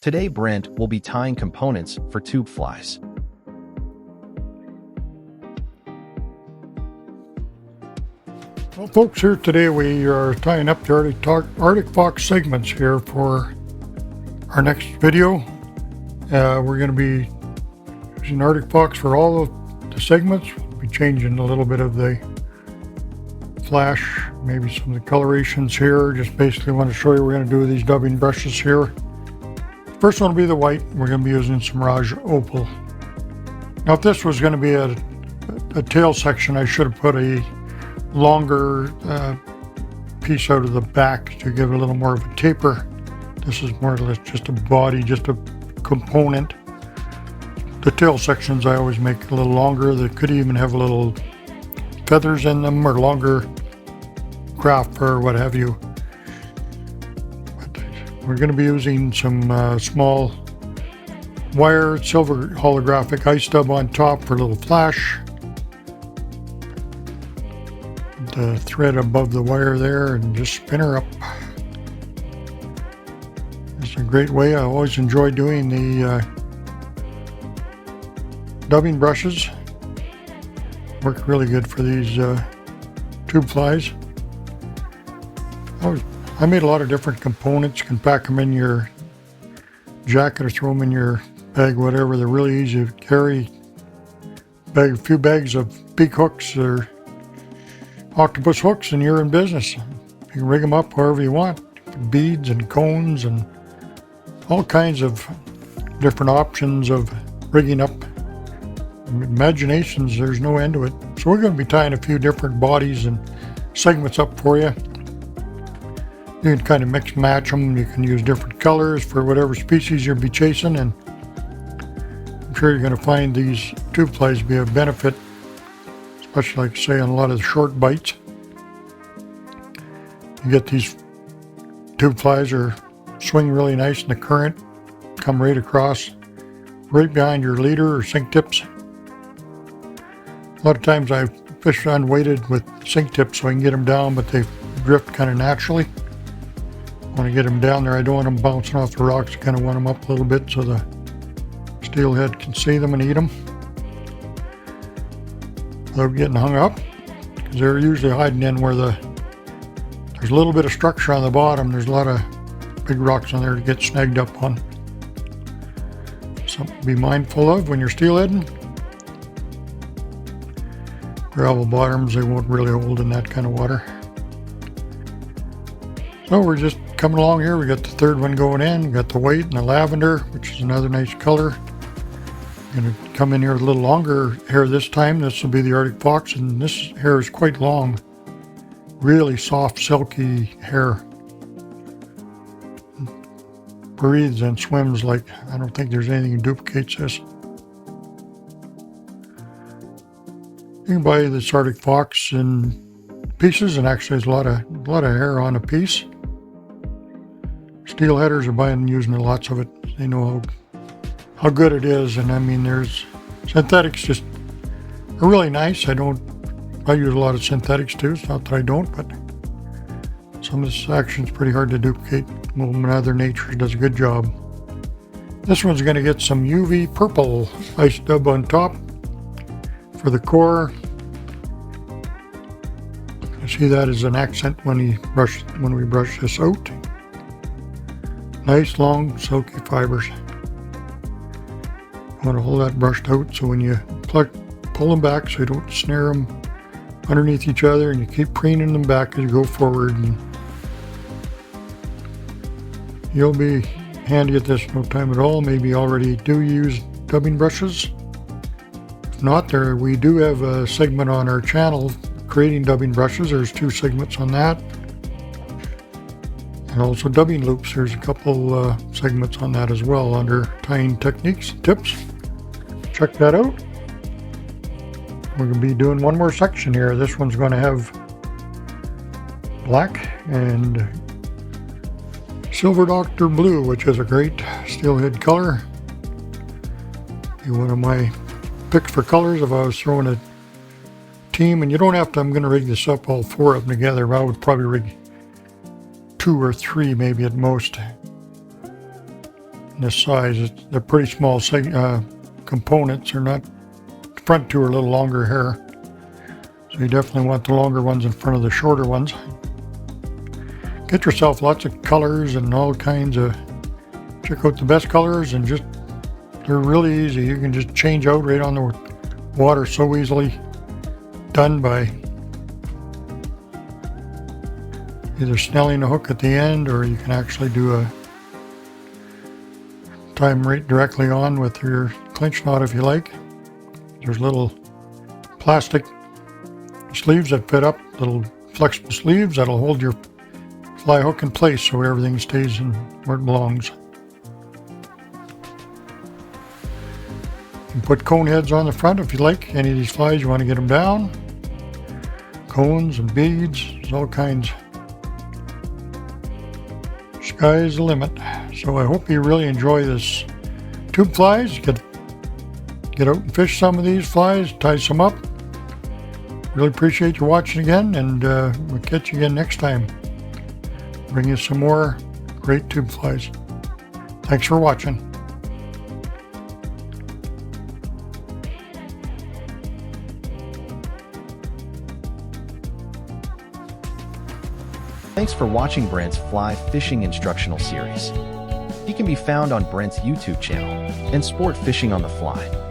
Today Brent will be tying components for tube flies. Well folks, here today we are tying up the Arctic Fox segments here for our next video. We're going to be using Arctic Fox for all of the segments. We'll be changing a little bit of the flash, maybe some of the colorations here. Just basically want to show you what we're going to do with these dubbing brushes here. First one will be the white. We're going to be using some Raj Opal. Now if this was going to be a tail section, I should have put a longer piece out of the back to give it a little more of a taper. This is more or less just a body, just a component. The tail sections I always make a little longer. They could even have a little feathers in them or longer craft or what have you. But we're going to be using some small wire silver holographic ice stub on top for a little flash. The thread above the wire there and just spin her up. It's a great way. I always enjoy doing the dubbing brushes. Work really good for these tube flies. I made a lot of different components. You can pack them in your jacket or throw them in your bag, whatever. They're really easy to carry. A few bags of beak hooks or octopus hooks and you're in business. You can rig them up however you want. Beads and cones and all kinds of different options of rigging up. Imaginations, there's no end to it. So we're going to be tying a few different bodies and segments up for you. You can kind of mix match them. You can use different colors for whatever species you'll be chasing, and I'm sure you're going to find these tube flies be a benefit, especially like say on a lot of the short bites. You get these tube flies are swing really nice in the current, come right across, right behind your leader or sink tips. A lot of times I fish unweighted with sink tips so I can get them down, but they drift kind of naturally. I want to get them down there. I don't want them bouncing off the rocks. I kind of want them up a little bit so the steelhead can see them and eat them. They're getting hung up because they're usually hiding in where there's a little bit of structure on the bottom. There's a lot of big rocks on there to get snagged up on. Something to be mindful of when you're steelheading. Gravel bottoms, they won't really hold in that kind of water. So we're just coming along here. We got the third one going in. We got the white and the lavender, which is another nice color. I'm going to come in here with a little longer hair this time. This will be the Arctic Fox, and this hair is quite long. Really soft, silky hair. Breathes and swims like, I don't think there's anything that duplicates this. You can buy this Arctic Fox in pieces, and actually there's a lot of hair on a piece. Steelheaders are buying and using lots of it. They know how good it is, and I mean there's synthetics just are really nice. I use a lot of synthetics too. It's not that I don't, but some of this action is pretty hard to duplicate. Well, Mother Nature does a good job. This one's going to get some UV purple ice dub on top for the core. You see that as an accent when we brush this out. Nice long silky fibers. You want to hold that brushed out so when you pull them back so you don't snare them underneath each other, and you keep preening them back as you go forward, and you'll be handy at this no time at all. Maybe you already do use dubbing brushes. If not, we do have a segment on our channel creating dubbing brushes. There's 2 segments on that. And also dubbing loops. There's a couple segments on that as well under tying techniques and tips. Check that out. We're going to be doing one more section here. This one's going to have black and Silver Doctor Blue, which is a great steelhead color. Be one of my picks for colors if I was throwing a team. And you don't have to, I'm going to rig this up all 4 of them together, but I would probably rig 2 or 3 maybe at most. this size. They're pretty small components. They're not, the front two are a little longer hair. So you definitely want the longer ones in front of the shorter ones. Get yourself lots of colors and all kinds of, check out the best colors, and just, they're really easy. You can just change out right on the water so easily. Done by either snelling a hook at the end, or you can actually do a tie them right directly on with your clinch knot if you like. There's little plastic sleeves that fit up, little flexible sleeves that'll hold your fly hook in place so everything stays in where it belongs. You can put cone heads on the front if you like. Any of these flies you want to get them down. Cones and beads, there's all kinds. Sky's the limit. So I hope you really enjoy this tube flies. Get out and fish some of these flies, tie some up. Really appreciate you watching again, and we'll catch you again next time. Bring you some more great tube flies. Thanks for watching. Thanks for watching Brent's Fly Fishing Instructional Series. He can be found on Brent's YouTube channel and Sport Fishing on the Fly.